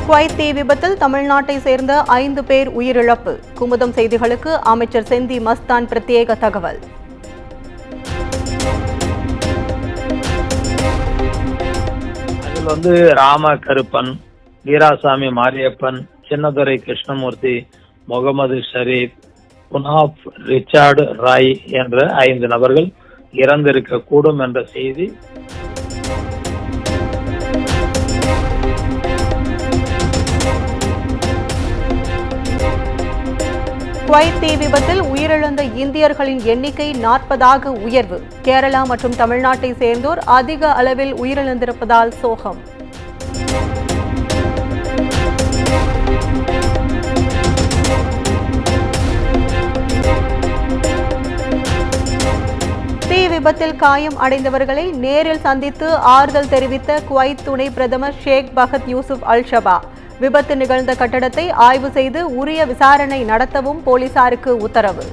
Kuwait தீ விபத்தில் தமிழ்நாட்டை சேர்ந்த 5 பேர் உயிரிழப்பு. குமுதம் செய்திகளுக்கு அமைச்சர் செந்தி மஸ்தான் பிரத்யேக தகவல். அதில் ராம கருப்பன், வீராசாமி மாரியப்பன், சின்னதுரை கிருஷ்ணமூர்த்தி, முகமது ஷரீப், புனாப் ரிச்சார்டு ராய் என்ற 5 நபர்கள் இறந்திருக்க கூடும் என்ற செய்தி குவைத் தீ விபத்தில் உயிரிழந்த இந்தியர்களின் எண்ணிக்கை 40ஆக உயர்வு. கேரளா மற்றும் தமிழ்நாட்டை சேர்ந்தோர் அதிக அளவில் உயிரிழந்திருப்பதால் சோகம். தீ விபத்தில் காயம் அடைந்தவர்களை நேரில் சந்தித்து ஆறுதல் தெரிவித்த குவைத் துணை பிரதமர் ஷேக் பஹத் யூசுப் அல் ஷபா விபத்து நிகழ்ந்த கட்டடத்தை ஆய்வு செய்து உரிய விசாரணை நடத்தவும் போலீசாருக்கு உத்தரவு.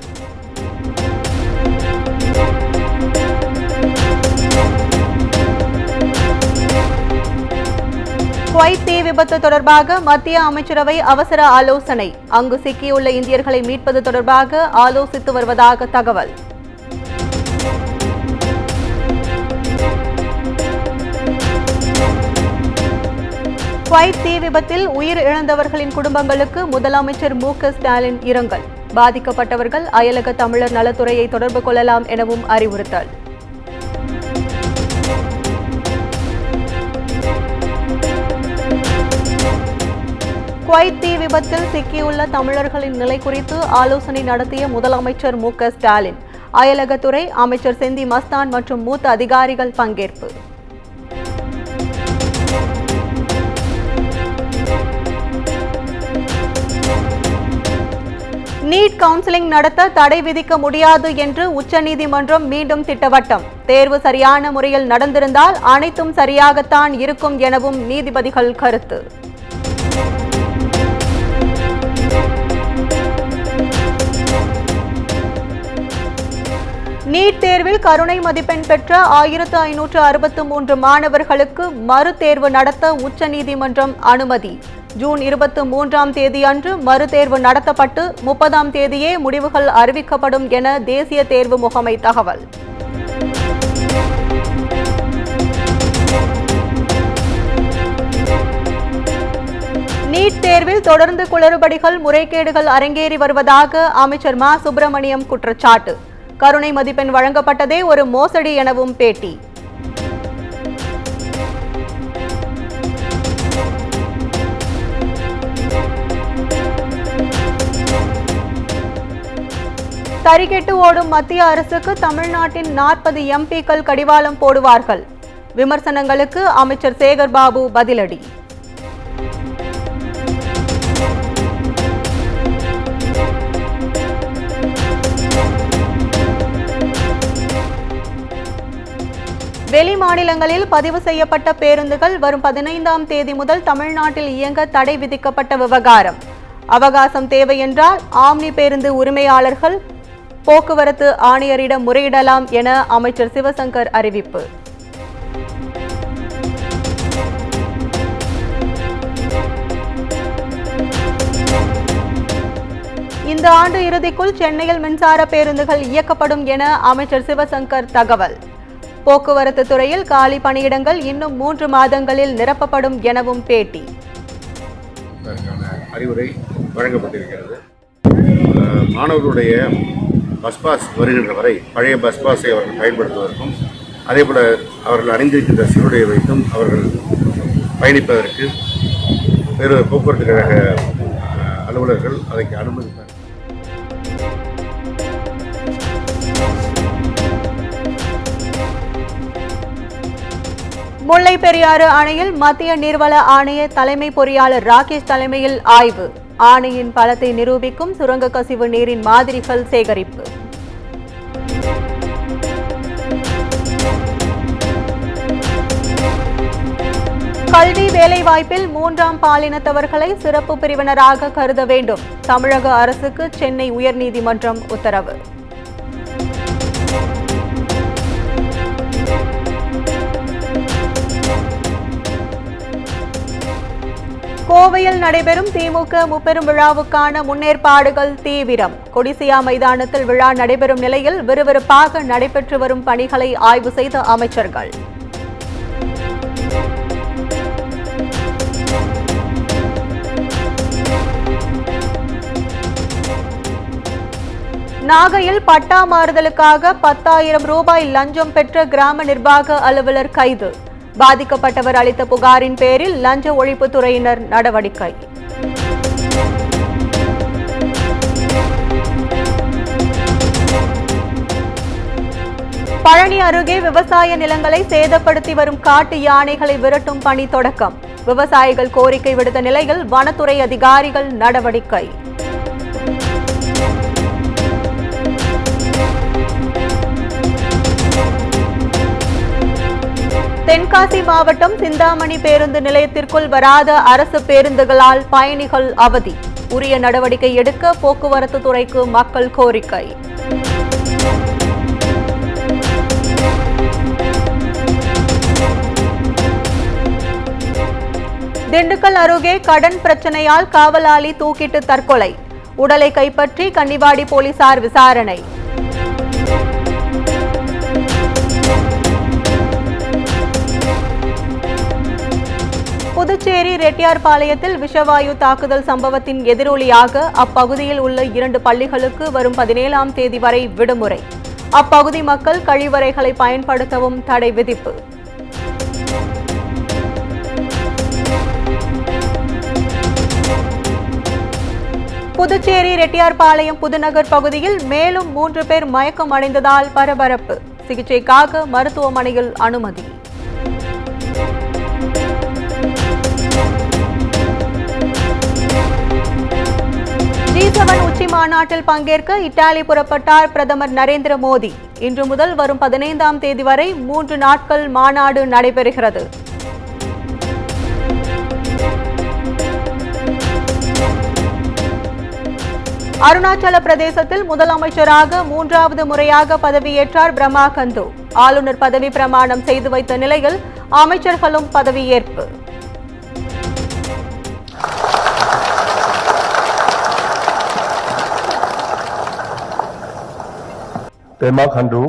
குவைத் தீ விபத்து தொடர்பாக மத்திய அமைச்சரவை அவசர ஆலோசனை. அங்கு சிக்கியுள்ள இந்தியர்களை மீட்பது தொடர்பாக ஆலோசித்து வருவதாக தகவல். குவைத் தீ விபத்தில் உயிர் இழந்தவர்களின் குடும்பங்களுக்கு முதலமைச்சர் மு.க. ஸ்டாலின் இரங்கல். பாதிக்கப்பட்டவர்கள் அயலக தமிழர் நலத்துறையை தொடர்பு கொள்ளலாம் எனவும் அறிவுறுத்தல். குவைத் தீ விபத்தில் சிக்கியுள்ள தமிழர்களின் நிலை குறித்து ஆலோசனை நடத்திய முதலமைச்சர் மு.க. ஸ்டாலின், அயலகத்துறை அமைச்சர் செந்தி மஸ்தான் மற்றும் மூத்த அதிகாரிகள் பங்கேற்பு. நீட் கவுன்சிலிங் நடத்த தடை விதிக்க முடியாது என்று உச்சநீதிமன்றம் மீண்டும் திட்டவட்டம். தேர்வு சரியான முறையில் நடந்திருந்தால் அனைத்தும் சரியாகத்தான் இருக்கும் எனவும் நீதிபதிகள் கருத்து. நீட் தேர்வில் கருணை மதிப்பெண் பெற்ற 1563 மாணவர்களுக்கு மறுதேர்வு நடத்த உச்சநீதிமன்றம் அனுமதி. ஜூன் 23ஆம் தேதி அன்று மறுதேர்வு நடத்தப்பட்டு 30ஆம் தேதியே முடிவுகள் அறிவிக்கப்படும் என தேசிய தேர்வு முகமை தகவல். நீட் தேர்வில் தொடர்ந்து குளறுபடிகள், முறைகேடுகள் அரங்கேறி வருவதாக அமைச்சர் மா. சுப்பிரமணியம் குற்றச்சாட்டு. கருணை மதிப்பெண் வழங்கப்பட்டதே ஒரு மோசடி எனவும் பேட்டி. தறிகெட்டு ஓடும் மத்திய அரசுக்கு தமிழ்நாட்டின் 40 எம்பிக்கள் கடிவாளம் போடுவார்கள். விமர்சனங்களுக்கு அமைச்சர் சேகர் பாபு பதிலடி. வெளி மாநிலங்களில் பதிவு செய்யப்பட்ட பேருந்துகள் வரும் 15ஆம் தேதி முதல் தமிழ்நாட்டில் இயங்க தடை விதிக்கப்பட்ட விவகாரம். அவகாசம் தேவை என்றால் ஆம்னி பேருந்து உரிமையாளர்கள் போக்குவரத்து ஆணையரிடம் முறையிடலாம் என அமைச்சர் சிவசங்கர் அறிவிப்பு. இந்த ஆண்டு இறுதிக்குள் சென்னையில் மின்சார பேருந்துகள் இயக்கப்படும் என அமைச்சர் சிவசங்கர் தகவல். போக்குவரத்து துறையில் காலி பணியிடங்கள் இன்னும் 3 மாதங்களில் நிரப்பப்படும் எனவும் பேட்டி. அறிவுரை வழங்கப்பட்டிருக்கிறது. மாணவர்களுடைய பஸ் பாஸ் வருகின்ற வரை பழைய பஸ் பாஸை அவர்கள் பயன்படுத்துவதற்கும், அதேபோல் அவர்கள் அணிந்திருக்கின்ற சீருடையை வைத்தும் அவர்கள் பயணிப்பதற்கு வேறு போக்குவரத்து கழக அலுவலர்கள் அதற்கு அனுமதித்தார். முல்லை பெரியாறு அணையில் மத்திய நீர்வள ஆணைய தலைமை பொறியாளர் ராகேஷ் தலைமையில் ஆய்வு. ஆணையின் பலத்தை நிரூபிக்கும் சுரங்க கசிவு நீரின் மாதிரிகள் சேகரிப்பு. கல்வி வேலைவாய்ப்பில் 3ஆம் பாலினத்தவர்களை சிறப்பு பிரிவினராக கருத வேண்டும். தமிழக அரசுக்கு சென்னை உயர்நீதிமன்றம் உத்தரவு. கோவையில் நடைபெறும் திமுக முப்பெரும் விழாவுக்கான முன்னேற்பாடுகள் தீவிரம். கொடிசியா மைதானத்தில் விழா நடைபெறும் நிலையில் விறுவிறுப்பாக நடைபெற்று வரும் பணிகளை ஆய்வு செய்த அமைச்சர்கள். நாகையில் பட்டா மாறுதலுக்காக 10,000 ரூபாய் லஞ்சம் பெற்ற கிராம நிர்வாக அலுவலர் கைது. பாதிக்கப்பட்டவர் அளித்த புகாரின் பேரில் லஞ்ச ஒழிப்புத்துறையினர் நடவடிக்கை. பழனி அருகே விவசாய நிலங்களை சேதப்படுத்தி வரும் காட்டு யானைகளை விரட்டும் பணி தொடக்கம். விவசாயிகள் கோரிக்கை விடுத்த நிலையில் வனத்துறை அதிகாரிகள் நடவடிக்கை. தென்காசி மாவட்டம் சிந்தாமணி பேருந்து நிலையத்திற்குள் வராத அரசு பேருந்துகளால் பயணிகள் அவதி. உரிய நடவடிக்கை எடுக்க போக்குவரத்து துறைக்கு மக்கள் கோரிக்கை. திண்டுக்கல் அருகே கடன் பிரச்சனையால் காவலாளி தூக்கிட்டு தற்கொலை. உடலை கைப்பற்றி கன்னிவாடி போலீசார் விசாரணை. புதுச்சேரி ரெட்டியார்பாளையத்தில் விஷவாயு தாக்குதல் சம்பவத்தின் எதிரொலியாக அப்பகுதியில் உள்ள 2 பள்ளிகளுக்கு வரும் 17ஆம் தேதி வரை விடுமுறை. அப்பகுதி மக்கள் கழிவறைகளை பயன்படுத்தவும் தடை விதிப்பு. புதுச்சேரி ரெட்டியார்பாளையம் புதுநகர் பகுதியில் மேலும் 3 பேர் மயக்கம் அடைந்ததால் பரபரப்பு. சிகிச்சைக்காக மருத்துவமனையில் அனுமதி. G7 உச்சி மாநாட்டில் பங்கேற்க இத்தாலி புறப்பட்டார் பிரதமர் நரேந்திர மோடி. இன்று முதல் வரும் 15ஆம் தேதி வரை 3 நாட்கள் மாநாடு நடைபெறுகிறது. அருணாச்சல பிரதேசத்தில் முதலமைச்சராக 3வது முறையாக பதவியேற்றார் பிரமா கந்து. ஆளுநர் பதவி பிரமாணம் செய்து வைத்த நிலையில் அமைச்சர்களும் பதவியேற்பு. Pema Khandu,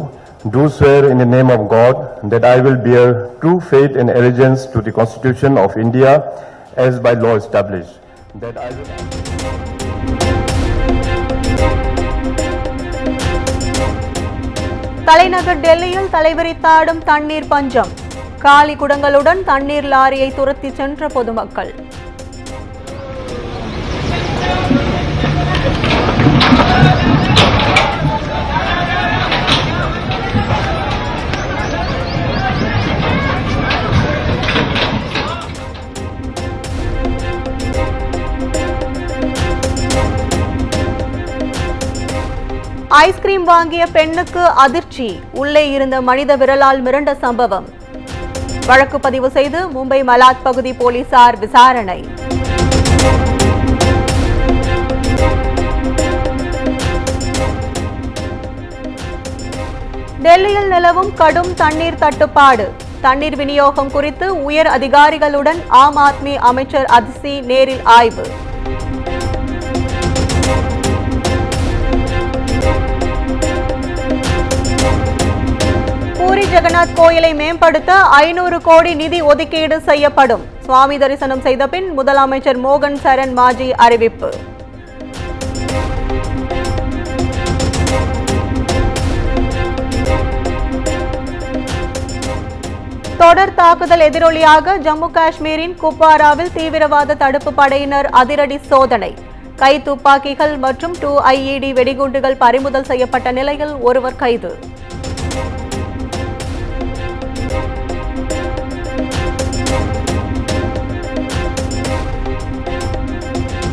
do swear in the name of God that I will bear true faith and allegiance to the Constitution of India as by law established. That I will. தலைநகர் டெல்லியில் தலைவிரித்தாடும் தண்ணீர் பஞ்சம். காலி குடங்களுடன் தண்ணீர் லாரியை துரத்தி சென்ற பொதுமக்கள். ஐஸ்கிரீம் வாங்கிய பெண்ணுக்கு அதிர்ச்சி. உள்ளே இருந்த மனித விரலால் மிரண்ட சம்பவம். வழக்கு பதிவு செய்து மும்பை மலாத் பகுதி போலீசார் விசாரணை. டெல்லியில் நிலவும் கடும் தண்ணீர் தட்டுப்பாடு. தண்ணீர் விநியோகம் குறித்து உயர் அதிகாரிகளுடன் ஆம் ஆத்மி அமைச்சர் அதிசி நேரில் ஆய்வு. பூரி ஜெகநாத் கோயிலை மேம்படுத்த 500 கோடி நிதி ஒதுக்கீடு செய்யப்படும். சுவாமி தரிசனம் செய்த பின் முதலமைச்சர் மோகன் சரண் மாஜி அறிவிப்பு. தொடர் தாக்குதல் எதிரொலியாக ஜம்மு காஷ்மீரின் குப்வாராவில் தீவிரவாத தடுப்பு படையினர் அதிரடி சோதனை. கை துப்பாக்கிகள் மற்றும் 2 IED வெடிகுண்டுகள் பறிமுதல் செய்யப்பட்ட நிலையில் ஒருவர் கைது.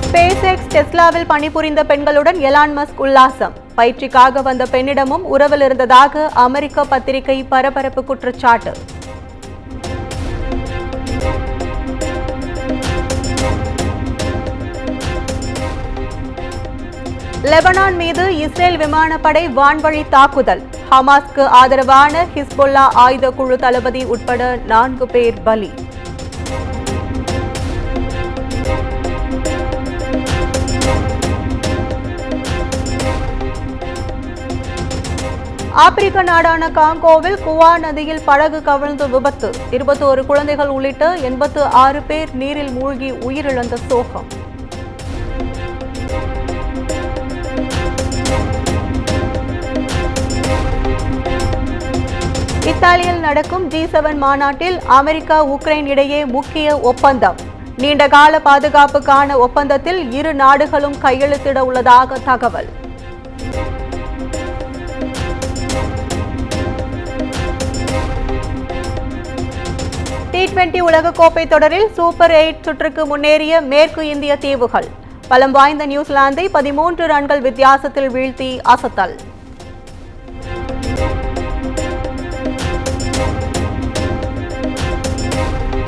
SpaceX டெஸ்லாவில் பணிபுரிந்த பெண்களுடன் எலான் மஸ்க் உல்லாசம். பயிற்சிக்காக வந்த பெண்ணிடமும் உறவில் இருந்ததாக அமெரிக்க பத்திரிகை பரபரப்பு குற்றச்சாட்டு. லெபனான் மீது இஸ்ரேல் விமானப்படை வான்வழி தாக்குதல். ஹமாஸ்க்கு ஆதரவான ஹிஸ்புல்லா ஆயுத குழு தளபதி உட்பட 4 பேர் பலி. ஆப்பிரிக்க நாடான காங்கோவில் குவா நதியில் படகு கவிழ்ந்து விபத்து. 21 குழந்தைகள் உள்ளிட்ட 86 பேர் நீரில் மூழ்கி உயிரிழந்த சோகம். இத்தாலியில் நடக்கும் G7 மாநாட்டில் அமெரிக்கா உக்ரைன் இடையே முக்கிய ஒப்பந்தம். நீண்டகால பாதுகாப்புக்கான ஒப்பந்தத்தில் இரு நாடுகளும் கையெழுத்திட உள்ளதாக தகவல். T20 உலகக்கோப்பை தொடரில் சூப்பர் 8 சுற்றுக்கு முன்னேறிய மேற்கு இந்திய தீவுகள் பலம் வாய்ந்த நியூசிலாந்தை 13 ரன்கள் வித்தியாசத்தில் வீழ்த்தி அசத்தல்.